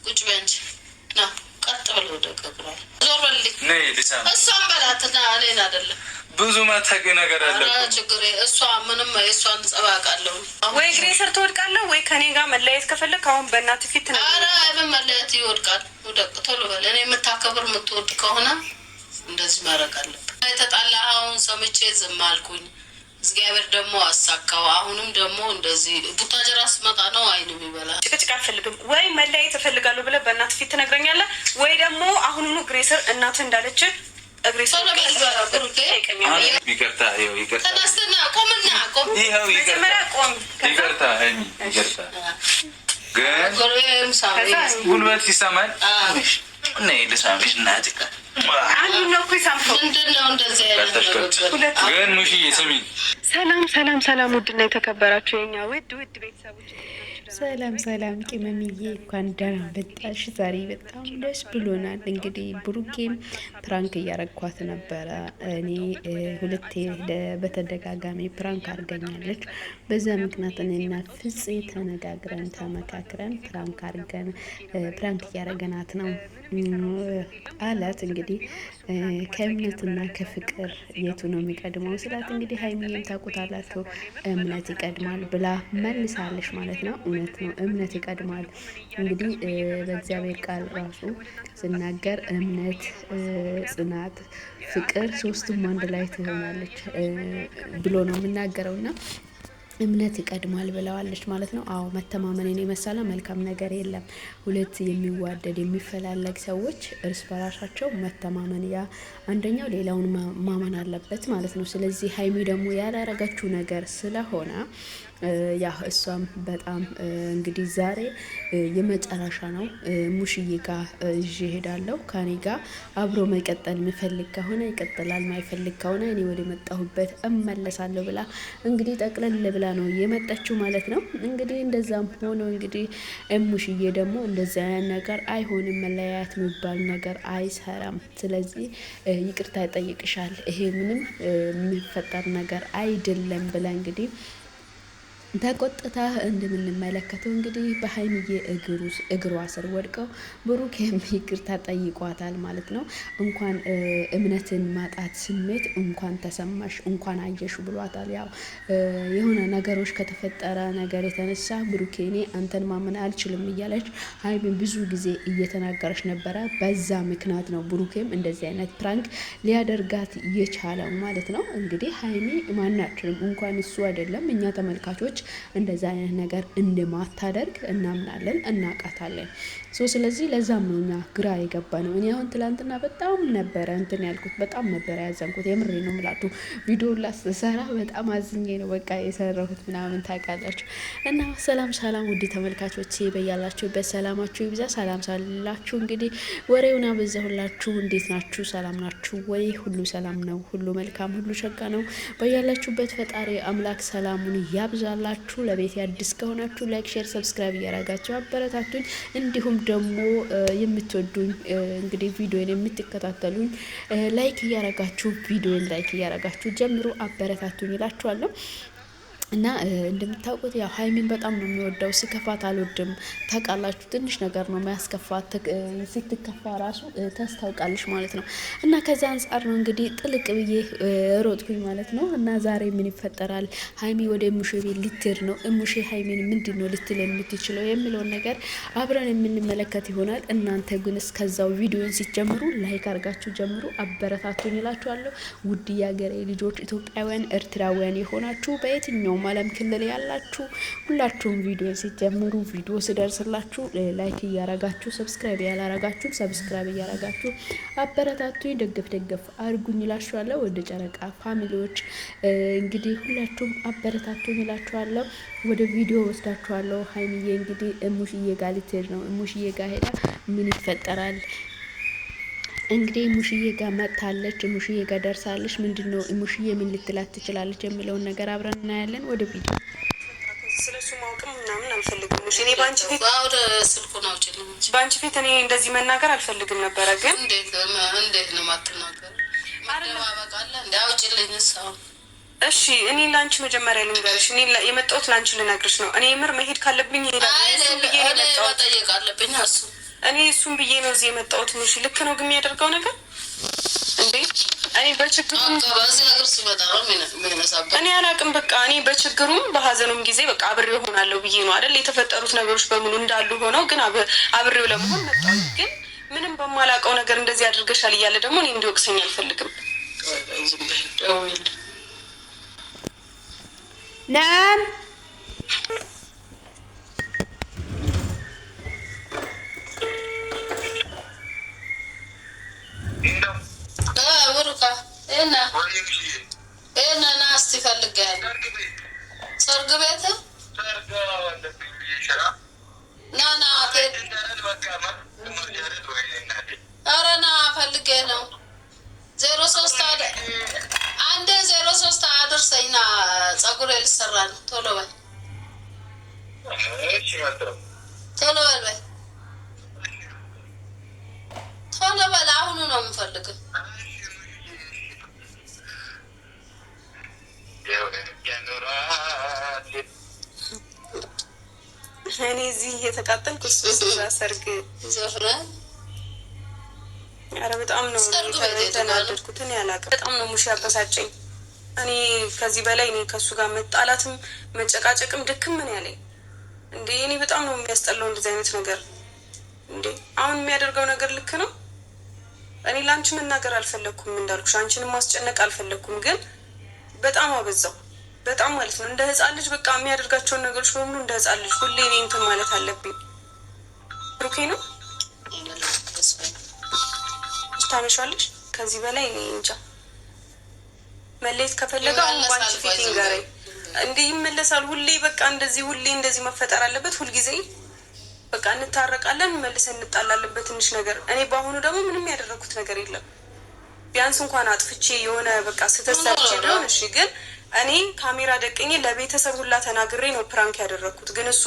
ቁጭ በንጂ ና ቀጥ ብሎ ደቀቅሏል። ዞር በልልኝ ነይ ልሳም እሷን በላትና እኔን አይደለም ብዙ ማታቂ ነገር አለ። ችግር እሷ ምንም የእሷን ጸባቃለሁ ወይ እግሬ ስር ትወድቃለህ ወይ ከኔ ጋር መለያየት ከፈለክ አሁን በእናት ፊት ነው። ኧረ ምን መለያየት ይወድቃል። ወደቅ ቶሎ በል። እኔ የምታከብር የምትወድ ከሆነ እንደዚህ ማድረግ አለብን። የተጣላኸውን ሰምቼ ዝም አልኩኝ። እግዚአብሔር ደግሞ አሳካው። አሁንም ደግሞ እንደዚህ ቡታጀራ ስመጣ ነው አይን የሚበላ። ጭቅጭቅ አልፈልግም። ወይ መለያየት እፈልጋለሁ ብለህ በእናት ፊት ትነግረኛለህ ወይ ደግሞ አሁኑኑ እግሬ ስር እናትህ እንዳለች እግሬ ስር ይቅርታ ይቅርታ ተነስተና ቆምና ቆም መጀመሪያ ቆም ይቅርታ ይቅርታ ግን ጉልበት ይሰማል። ነይ ልሳምሽ እናትህ አንዱ ነው እኮ ሳምፎ ምንድነው እንደዚህ አይነት ግን ሙሽዬ ስሚ። ሰላም ውድና የተከበራችሁ የኛ ውድ ቤተሰቦች ሰላም ቅመምዬ እንኳን ደህና መጣሽ። ዛሬ በጣም ደስ ብሎናል። እንግዲህ ብሩኬም ፕራንክ እያረኳት ነበረ። እኔ ሁለቴ በተደጋጋሚ ፕራንክ አድርገኛለች። በዛ ምክንያት እኔና ፍፄ ተነጋግረን ተመካክረን ፕራንክ እያረገናት ነው አላት። እንግዲህ ከእምነትና ከፍቅር የቱ ነው የሚቀድመው ስላት እንግዲህ ሀይሚዬም ታውቁታላችሁ እምነት ይቀድማል ብላ መልሳለች ማለት ነው። እውነት ነው፣ እምነት ይቀድማል። እንግዲህ በእግዚአብሔር ቃል ራሱ ስናገር እምነት፣ ጽናት፣ ፍቅር ሶስቱም አንድ ላይ ትሆናለች ብሎ ነው የምናገረውና እምነት ይቀድማል ብለዋለች ማለት ነው። አዎ መተማመንን የመሰለ መልካም ነገር የለም። ሁለት የሚዋደድ የሚፈላለግ ሰዎች እርስ በራሳቸው መተማመን፣ ያ አንደኛው ሌላውን ማመን አለበት ማለት ነው። ስለዚህ ሀይሚ ደግሞ ያላረገችው ነገር ስለሆነ ያ እሷም በጣም እንግዲህ ዛሬ የመጨረሻ ነው። ሙሽዬ ጋር ይዤ ሄዳለሁ። ከኔ ጋር አብሮ መቀጠል የሚፈልግ ከሆነ ይቀጥላል፣ ማይፈልግ ከሆነ እኔ ወደ መጣሁበት እመለሳለሁ ብላ እንግዲህ ጠቅለል ብላ ነው የመጣችው ማለት ነው። እንግዲህ እንደዛም ሆኖ እንግዲህ ሙሽዬ ደግሞ እንደዚህ አይነት ነገር አይሆንም፣ መለያየት የሚባል ነገር አይሰራም። ስለዚህ ይቅርታ ይጠይቅሻል፣ ይሄ ምንም የሚፈጠር ነገር አይደለም ብላ እንግዲህ ተቆጥታ እንደምንመለከተው እንግዲህ በሀይሚዬ እግሯ ስር ወድቀው ብሩኬም ይቅርታ ጠይቋታል ማለት ነው። እንኳን እምነትን ማጣት ስሜት እንኳን ተሰማሽ እንኳን አየሽ ብሏታል። ያው የሆነ ነገሮች ከተፈጠረ ነገር የተነሳ ብሩኬ እኔ አንተን ማመን አልችልም እያለች ሀይሚን ብዙ ጊዜ እየተናገረች ነበረ። በዛ ምክንያት ነው ብሩኬም እንደዚህ አይነት ፕራንክ ሊያደርጋት የቻለው ማለት ነው። እንግዲህ ሀይሚ ማናችንም እንኳን እሱ አይደለም እኛ ተመልካቾች እንደዛ አይነት ነገር እንደማታደርግ እናምናለን፣ እናውቃታለን። ስለዚህ ለዛም ነው እኛ ግራ የገባ ነው። እኔ አሁን ትላንትና በጣም ነበረ እንትን ያልኩት፣ በጣም ነበረ ያዘንኩት። የምሬ ነው የምላችሁ። ቪዲዮ ላስሰራ በጣም አዝኜ ነው በቃ የሰራሁት ምናምን ታውቃላችሁ። እና ሰላም ውድ ተመልካቾቼ በያላችሁበት ሰላማችሁ ይብዛ። ሰላም ሳላችሁ እንግዲህ ወሬውን አበዛሁላችሁ። እንዴት ናችሁ? ሰላም ናችሁ ወይ? ሁሉ ሰላም ነው፣ ሁሉ መልካም፣ ሁሉ ሸጋ ነው። በያላችሁበት ፈጣሪ አምላክ ሰላሙን ያብዛላችሁ። ለቤት አዲስ ከሆናችሁ ላይክ፣ ሼር፣ ሰብስክራይብ እያረጋችሁ አበረታቱኝ። እንዲሁም ደግሞ የምትወዱኝ እንግዲህ ቪዲዮን የምትከታተሉኝ ላይክ እያረጋችሁ ጀምሩ፣ አበረታቱኝ እላችኋለሁ። እና እንደምታውቁት ያው ሀይሚን በጣም ነው የሚወደው። ሲከፋት አልወድም ታውቃላችሁ። ትንሽ ነገር ነው የሚያስከፋት፣ ስትከፋ ራሱ ታስታውቃለች ማለት ነው። እና ከዛ አንጻር ነው እንግዲህ ጥልቅ ብዬ ሮጥኩኝ ማለት ነው። እና ዛሬ ምን ይፈጠራል? ሀይሚ ወደ እሙሼ ቤት ልትሄድ ነው። እሙሼ ሀይሚን ምንድን ነው ልትል የምትችለው የሚለውን ነገር አብረን የምንመለከት ይሆናል። እናንተ ግን እስከዛው ቪዲዮን ሲጀምሩ ላይክ አድርጋችሁ ጀምሩ፣ አበረታቱኝ እላችኋለሁ። ውድ የሀገሬ ልጆች ኢትዮጵያውያን፣ ኤርትራውያን የሆናችሁ በየትኛው ዓለም ክልል ያላችሁ ሁላችሁም ቪዲዮ ሲጀምሩ ቪዲዮ ሲደርስላችሁ ላይክ እያረጋችሁ ሰብስክራይብ ያላረጋችሁ ሰብስክራይብ እያረጋችሁ አበረታቱኝ፣ ደግፍ አድርጉኝ እላችኋለሁ። ወደ ጨረቃ ፋሚሊዎች እንግዲህ ሁላችሁም አበረታቱኝ እላችኋለሁ። ወደ ቪዲዮ ወስዳችኋለሁ። ሀይሚዬ እንግዲህ እሙሽዬ ጋር ልትሄድ ነው። እሙሽዬ ጋር ሄዳ ምን ይፈጠራል? እንግዲህ ሙሽዬ ጋር መጥታለች። ሙሽዬ ጋር ደርሳለች። ምንድነው ሙሽዬ ምን ልትላት ትችላለች የሚለውን ነገር አብረን እናያለን። ወደ ቪዲዮ ስለሱ ማውቅም ምናምን አልፈልግም። እኔ ባንቺ ፊት ስልኩን አውጪልኝ። ባንቺ ፊት እኔ እንደዚህ መናገር አልፈልግም ነበረ። ግን እንዴት ነው ማትናገር? ማደባበቃለ እንደ አውጪልኝ ሰው እሺ እኔ ላንቺ መጀመሪያ ልንገርሽ፣ እኔ የመጣሁት ላንቺ ልነግርሽ ነው። እኔ ምር መሄድ ካለብኝ እሄዳለሁ ብዬ ነው የመጣሁት። ጠየቅ አለብኝ እሱ እኔ እሱን ብዬ ነው እዚህ የመጣሁት። እሺ ልክ ነው ግን የሚያደርገው ነገር እንዴ? እኔ በችግሩም እኔ አላውቅም። በቃ እኔ በችግሩም በሀዘኑም ጊዜ በቃ አብሬው ሆናለሁ ብዬ ነው አይደል? የተፈጠሩት ነገሮች በሙሉ እንዳሉ ሆነው ግን አብሬው ለመሆን መጣሁ። ግን ምንም በማላውቀው ነገር እንደዚህ አድርገሻል እያለ ደግሞ እኔ እንዲወቅሰኝ አልፈልግም። ናም ናስቲ ፈልጋለሁ ሰርግ ቤት ናና ኧረ ና ፈልጌ ነው 03 አንዴ 03 አድርሰኝ ና ፀጉሬ ልሰራ ነው። ቶሎ በል ቶሎ በል በል ቶሎ በል አሁኑ ነው የምፈልገው። እኔ እዚህ እየተቃጠልኩ እሱ ሰርግ ዘፍነ ኧረ በጣም ነው የተናደድኩት። እኔ አላውቅም። በጣም ነው ሙሽ ያበሳጨኝ። እኔ ከዚህ በላይ እኔ ከእሱ ጋር መጣላትም መጨቃጨቅም ድክም ምን ያለኝ እንዴ! እኔ በጣም ነው የሚያስጠላው እንደዚህ አይነት ነገር እንዴ! አሁን የሚያደርገው ነገር ልክ ነው። እኔ ለአንቺ መናገር አልፈለግኩም እንዳልኩሽ፣ አንቺንም ማስጨነቅ አልፈለግኩም፣ ግን በጣም አበዛው። በጣም ማለት ነው እንደ ህፃን ልጅ በቃ የሚያደርጋቸውን ነገሮች በሙሉ እንደ ህፃን ልጅ ሁሌ እኔ እንትን ማለት አለብኝ። ብሩኬ ነው ታነሻለሽ። ከዚህ በላይ እኔ እንጃ። መለየት ከፈለገ አሁን ባንቺ ፊት ይንገረኝ። እንዲህ ይመለሳል ሁሌ በቃ እንደዚህ መፈጠር አለበት ሁልጊዜ። በቃ እንታረቃለን መልሰን እንጣላለን በትንሽ ነገር። እኔ በአሁኑ ደግሞ ምንም ያደረኩት ነገር የለም። ቢያንስ እንኳን አጥፍቼ የሆነ በቃ ስህተት ሰርቼ ቢሆን እሺ፣ ግን እኔ ካሜራ ደቅኜ ለቤተሰብ ሁላ ተናግሬ ነው ፕራንክ ያደረግኩት። ግን እሱ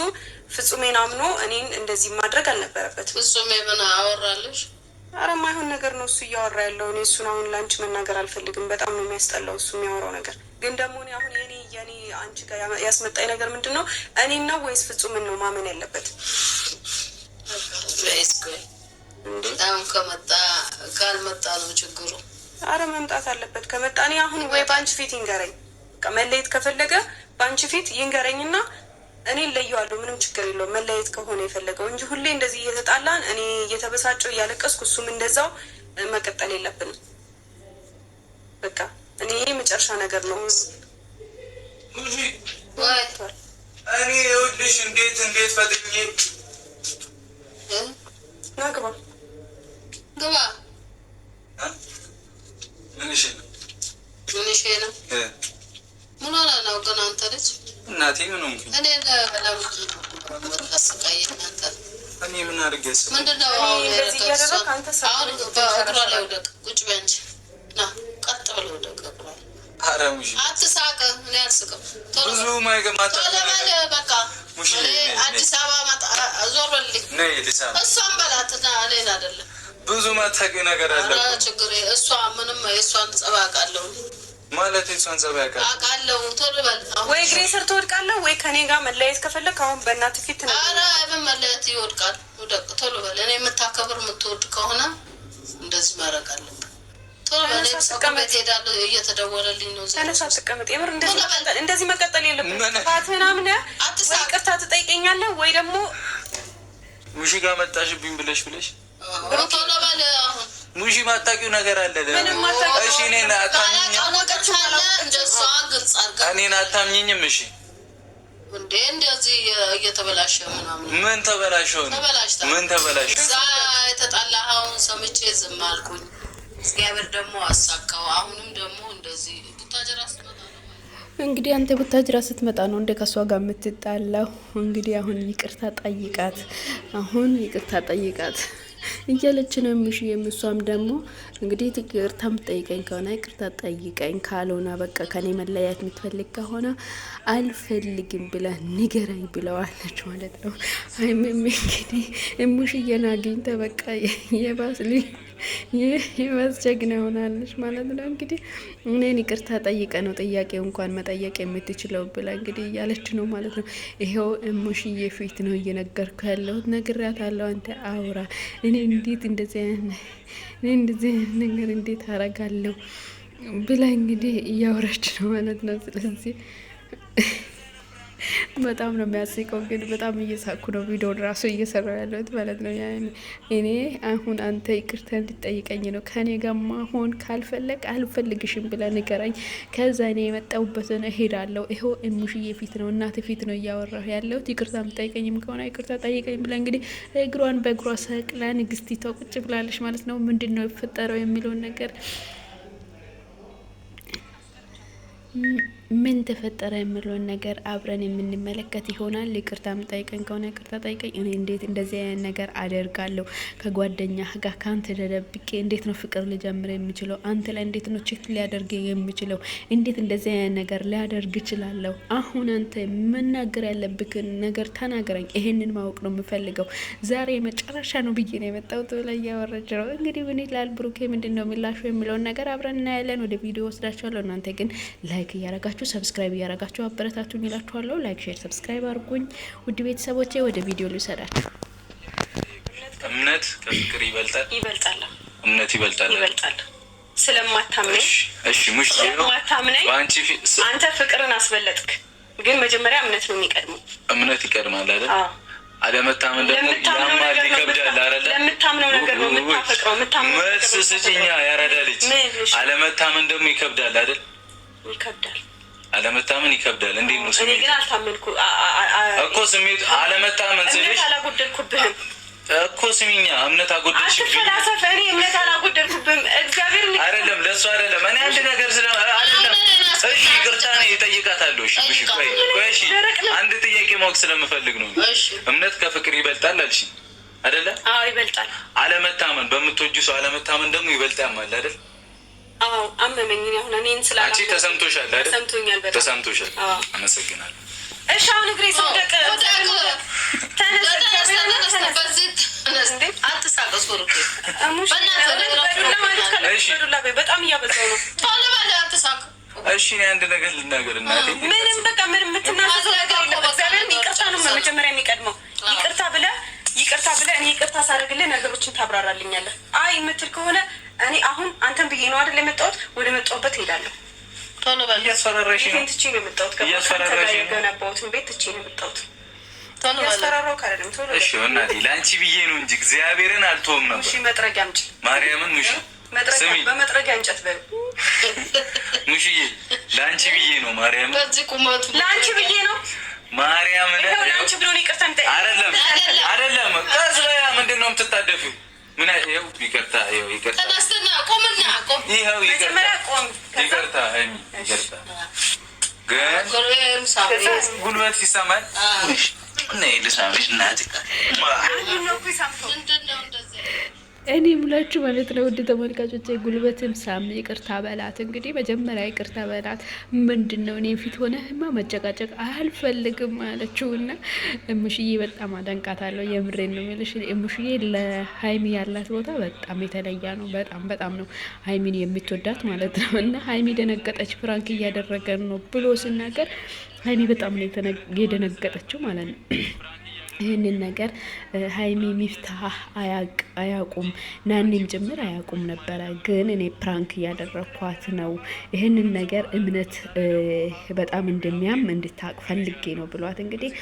ፍጹሜን አምኖ እኔን እንደዚህ ማድረግ አልነበረበትም። ፍጹሜ ምን አወራለሽ? አረ ማይሆን ነገር ነው እሱ እያወራ ያለው። እኔ እሱን አሁን ላንቺ መናገር አልፈልግም። በጣም ነው የሚያስጠላው እሱ የሚያወራው ነገር። ግን ደግሞ እኔ አሁን የኔ አንቺ ጋር ያስመጣኝ ነገር ምንድን ነው? እኔን ነው ወይስ ፍጹምን ነው ማመን ያለበት? አሁን ከመጣ ካልመጣ ነው ችግሩ። አረ መምጣት አለበት። ከመጣ እኔ አሁን ወይ በአንቺ ፊት ይንገረኝ። መለየት ከፈለገ በአንቺ ፊት ይንገረኝና እኔ ለየዋለሁ። ምንም ችግር የለውም መለየት ከሆነ የፈለገው እንጂ ሁሌ እንደዚህ እየተጣላን እኔ እየተበሳጨው እያለቀስኩ እሱም እንደዛው መቀጠል የለብንም። በቃ እኔ መጨረሻ ነገር ነው። እኔ ይኸውልሽ እንዴት ፈጥኜ ና ግባ ግባ። ምንሽ ነው ምን ሆነ ነው ግን አንተ ልጅ እናቴ ምን ሆንኩ? እኔ ለምስቃይ እናንተ እኔ ምን አድርጌስ? ምንድነው እንደዚህ እያደረግ አንተ አሁን በእግሯ ላይ ወደቅ። ቁጭ በንጂ ና ቀጥ ብለው ወደቅ እግሯ። ኧረ ሙሽ አትሳቅ። እኔ አልስቅም። ብዙ ማይገማታ ለማለ በቃ አዲስ አበባ መጣ። ዞር በልልኝ ነይ ልሳ እሷን በላት ና እኔን አይደለም። ብዙ ማታውቂ ነገር አለ ችግር እሷ ምንም የእሷን ጸባይ አውቃለሁ ማለት የእሷን ጸባይ አውቃለሁ። ቶሎ በል ወይ እግሬ ስር ትወድቃለህ ወይ ከኔ ጋር መለያየት ከፈለግ አሁን በእናትህ ፊት ነው። ኧረ ምን መለያየት ይወድቃል። ውደቅ ቶሎ በል። እኔ የምታከብር የምትወድ ከሆነ እንደዚህ ማድረግ አለብን። ቶሎ በል። ቤት ሄዳለሁ እየተደወለልኝ ነው። ተነሳ ተቀመጥ። የምር እንደዚህ መቀጠል የለብንም። ጥፋትህን አምነህ ወይ ይቅርታ ትጠይቀኛለህ ወይ ደግሞ ሙሺ ጋር መጣሽብኝ ብለሽ ቶሎ በል። አሁን ሙሺ ማታውቂው ነገር አለ። እሺ እኔን አታምኚኝም? እሺ እንዴ እንደዚህ እየተበላሸ ምናምን ምን ተበላሸው? ምን ተበላሸ? እዛ የተጣላኸውን ሰምቼ ዝም አልኩኝ። እግዚአብሔር ደግሞ አሳካው። አሁንም ደግሞ እንደዚህ ቡታጅራ ስትመጣ ነው እንግዲህ አንተ ቡታጅራ ስትመጣ ነው እንደ ከሷ ጋር የምትጣላው። እንግዲህ አሁን ይቅርታ ጠይቃት እያለች ነው ምሽ የምሷም ደግሞ እንግዲህ ይቅርታ የምትጠይቀኝ ከሆነ ይቅርታ ጠይቀኝ፣ ካልሆነ በቃ ከኔ መለያየት የምትፈልግ ከሆነ አልፈልግም ብላ ንገረኝ ብለዋለች ማለት ነው። አይም እንግዲህ እሙሽዬን አግኝተ በቃ የባስ መስጀግና ሆናለች ማለት ነው። እንግዲህ እኔን ይቅርታ ጠይቀ ነው ጥያቄው እንኳን መጠየቅ የምትችለው ብላ እንግዲህ እያለች ነው ማለት ነው። ይሄው ሙሽዬ ፊት ነው እየነገርኩ ያለሁት፣ ነግሬያታለሁ። አንተ አውራ እኔ እንደዚህ ነገር እንዴት አረጋለሁ ብላ እንግዲህ እያወራች ነው ማለት ነው። ስለዚህ በጣም ነው የሚያስቀው፣ ግን በጣም እየሳኩ ነው ቪዲዮን ራሱ እየሰራው ያለሁት ማለት ነው። እኔ አሁን አንተ ይቅርታ እንድጠይቀኝ ነው፣ ከኔ ጋር ማሆን ካልፈለግ አልፈልግሽም ብለ ንገረኝ፣ ከዛ እኔ የመጣሁበትን እሄዳለሁ። ይኸው እሙሽዬ ፊት ነው እናት ፊት ነው እያወራሁ ያለሁት። ይቅርታ የምጠይቀኝም ከሆነ ይቅርታ ጠይቀኝ ብለ እንግዲህ እግሯን በእግሯ ሰቅላ ንግስቲቷ ቁጭ ብላለች ማለት ነው። ምንድን ነው የፈጠረው የሚለውን ነገር ምን ተፈጠረ የምለውን ነገር አብረን የምንመለከት ይሆናል። ይቅርታ የምጠይቀኝ ከሆነ ይቅርታ ጠይቀኝ። እኔ እንዴት እንደዚህ አይነት ነገር አደርጋለሁ? ከጓደኛ ጋር ከአንተ ተደብቄ እንዴት ነው ፍቅር ልጀምር የምችለው? አንተ ላይ እንዴት ነው ቼክ ሊያደርግ የምችለው? እንዴት እንደዚህ አይነት ነገር ሊያደርግ እችላለሁ? አሁን አንተ መናገር ያለብክን ነገር ተናገረኝ። ይሄንን ማወቅ ነው የምፈልገው። ዛሬ መጨረሻ ነው ብዬ ነው የመጣሁት ብላ እያወራች ነው እንግዲህ። ምን ይላል ብሩኬ? ምንድን ነው የሚላሹ የሚለውን ነገር አብረን እናያለን። ወደ ቪዲዮ ወስዳችኋለሁ። እናንተ ግን ላይክ እያረጋችሁ ሰብስክራይብ እያረጋችሁ አበረታቱኝ ይላችኋለሁ። ላይክ፣ ሼር፣ ሰብስክራይብ አድርጉኝ ውድ ቤተሰቦቼ። ወደ ቪዲዮ ልውሰዳችሁ። እምነት ከፍቅር ይበልጣል። እምነት ይበልጣል። ስለማታምነኝ እሺ፣ ሙሽ ስለማታምነኝ አንተ ፍቅርን አስበለጥክ። ግን መጀመሪያ እምነት ነው የሚቀድመው። እምነት ይቀድማል አይደል? አለመታመን ደግሞ ያማል፣ ይከብዳል አይደል? ለምታምነው ነገር ነው የምታፈቅረው። የምታምነው መልስ ስጪኛ ያረዳ ልጅ። አለመታመን ደግሞ ይከብዳል አይደል? ይከብዳል። አለመታመን ይከብዳል። እንዴት ነው? እኔ ግን አልታመንኩ እኮ ስሜት አለመታመን ስለሽ አላጎደልኩብህም እኮ ስሚኛ፣ እምነት አጎደልሽብኝ። አትፈላሰፍ። እኔ እምነት አላጎደልኩብህም። እግዚአብሔር አይደለም ለሱ አይደለም። እኔ አንድ ነገር ስለ አይደለም። እሺ ይቅርታ ነው እጠይቃታለሁ። እሺ እሺ፣ እሺ አንድ ጥያቄ ማወቅ ስለምፈልግ ነው። እምነት ከፍቅር ይበልጣል አልሽ አይደለ? አዎ ይበልጣል። አለመታመን በምትወጁ ሰው አለመታመን ደግሞ ይበልጣል ማለት አይደል? አዎ አመመኝ። አሁን እኔን ስላላ አንቺ ተሰምቶሻል አይደል? ተሰምቶኛል፣ በጣም ተሰምቶሻል። አመሰግናለሁ። እሺ አሁን እግሬ ስደቅ በጣም እያበዛው ነው። እሺ አንድ ነገር ልናገር እናቴ። ምንም በቃ ምንም የምትናዘዘው ነገር የለም። እግዚአብሔር ይቅርታ ነው መጀመሪያ የሚቀድመው። ይቅርታ ብለህ እኔ ይቅርታ ሳደርግልህ ነገሮችን ታብራራልኛለህ። አይ የምትል ከሆነ እኔ አሁን አንተን ብዬ ነው አይደል የመጣሁት፣ ወደ መጣሁበት ሄዳለሁ። ቶሎ በል። እያስፈራራሽ ነው። ትቼ ነው የመጣሁት። እያስፈራራሽ ነው። ገነባሁትን ቤት ትቼ ነው የመጣሁት። ቶሎ በል። እያስፈራራሁ ካለም ቶሎ በል። እሺ እናቴ ለአንቺ ብዬ ነው እንጂ እግዚአብሔርን አልተውም ነበር። እሺ መጥረጊያ አምጪ። ማርያምን ሙሽ በመጥረጊያ እንጨት በል። ሙሽዬ ለአንቺ ብዬ ነው ማርያምን። በዚህ ቁመቱ ለአንቺ ብዬ ነው ማርያምን። ለአንቺ ብሎ ነው ይቅርታ እንደ አይደለም ከዚህ ላይ ምንድን ነው የምትታደፊው? ምን ይኸው ይቅርታ፣ ይኸው ይቅርታ፣ ተነስተና ቆምና ቆም። ይኸው ይቅርታ፣ ይቅርታ፣ ይቅርታ። ግን ጉልበት ይሰማል። ነይ ልሳምሽ እናቴ። እኔ ሙላችሁ ማለት ነው ውድ ተመልካቾች፣ ጉልበትም ሳም ይቅርታ በላት። እንግዲህ መጀመሪያ ይቅርታ በላት። ምንድን ነው እኔ ፊት ሆነህማ መጨቃጨቅ አልፈልግም አለችው እና እሙሽዬ በጣም አደንቃታለሁ። የምሬን ነው የምልሽ። እሙሽዬ ለሀይሚ ያላት ቦታ በጣም የተለያ ነው። በጣም ነው ሀይሚን የምትወዳት ማለት ነው። እና ሀይሚ ደነገጠች። ፍራንክ እያደረገን ነው ብሎ ሲናገር ሀይሚ በጣም ነው የደነገጠችው ማለት ነው። ይህንን ነገር ሀይሚ ሚፍታህ አያቁም፣ ናኒም ጭምር አያቁም ነበረ። ግን እኔ ፕራንክ እያደረኳት ነው፣ ይህንን ነገር እምነት በጣም እንደሚያም እንድታቅ ፈልጌ ነው ብሏት እንግዲህ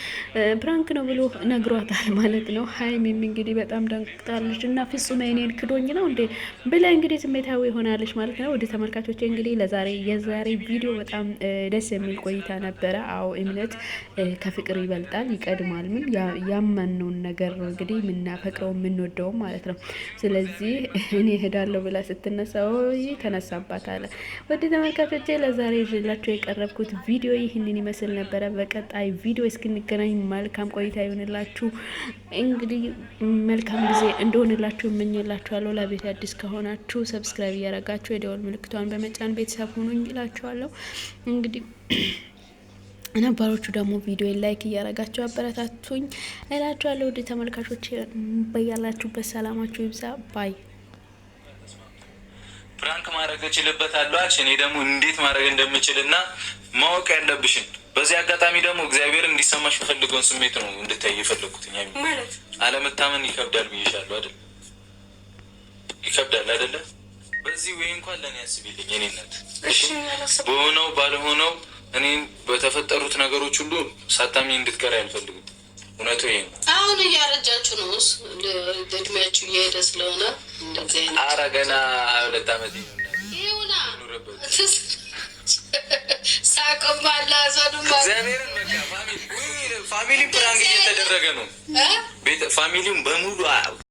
ፕራንክ ነው ብሎ ነግሯታል ማለት ነው። ሀይሚም እንግዲህ በጣም ደንቅጣለች እና ፍጹም እኔን ክዶኝ ነው እንዴ ብላ እንግዲህ ስሜታዊ ሆናለች ማለት ነው። ወደ ተመልካቾች እንግዲህ የዛሬ ቪዲዮ በጣም ደስ የሚል ቆይታ ነበረ። አዎ እምነት ከፍቅር ይበልጣል ይቀድማል። ምን ያመነውን ነገር ነው እንግዲህ የምናፈቅረው የምንወደው ማለት ነው። ስለዚህ እኔ እሄዳለሁ ብላ ስትነሳ ተነሳባት አለ። ወደ ተመልካቾቼ ለዛሬ ይዤላችሁ የቀረብኩት ቪዲዮ ይህንን ይመስል ነበረ። በቀጣይ ቪዲዮ እስክንገናኝ መልካም ቆይታ ይሆንላችሁ። እንግዲህ መልካም ጊዜ እንደሆንላችሁ እመኝላችኋለሁ። ለቤት አዲስ ከሆናችሁ ሰብስክራይብ እያደረጋችሁ የደወል ምልክቷን በመጫን ቤተሰብ ሁኑኝ እላችኋለሁ። እንግዲህ ነባሮቹ ደግሞ ቪዲዮ ላይክ እያረጋችሁ አበረታቱኝ እላችኋለሁ። ወደ ተመልካቾች በያላችሁበት ሰላማችሁ ይብዛ ባይ ፕራንክ ማድረግ እችልበታለሁ አልሽ። እኔ ደግሞ እንዴት ማድረግ እንደምችልና ማወቅ ያለብሽን በዚህ አጋጣሚ ደግሞ እግዚአብሔር እንዲሰማሽ የፈልገውን ስሜት ነው እንድታይ የፈለኩት። ማለት አለመታመን ይከብዳል ብዬሻለሁ አይደል? ይከብዳል አይደለ? በዚህ ወይ እንኳን ለእኔ ያስቢልኝ እኔነት በሆነው ባልሆነው እኔን በተፈጠሩት ነገሮች ሁሉ ሳታሚ እንድትቀር አልፈልግም። እውነቱ ይሄ ነው። አሁን እያረጃችሁ ነው፣ እድሜያችሁ እየሄደ ስለሆነ እንደዚህ አይነት ኧረ ገና 22 ዓመት ይሆናል። ሳቅም አለ አዘንም እግዚአብሔርን በቃ ፋሚሊ ፕራንክ እየተደረገ ነው። ፋሚሊውን በሙሉ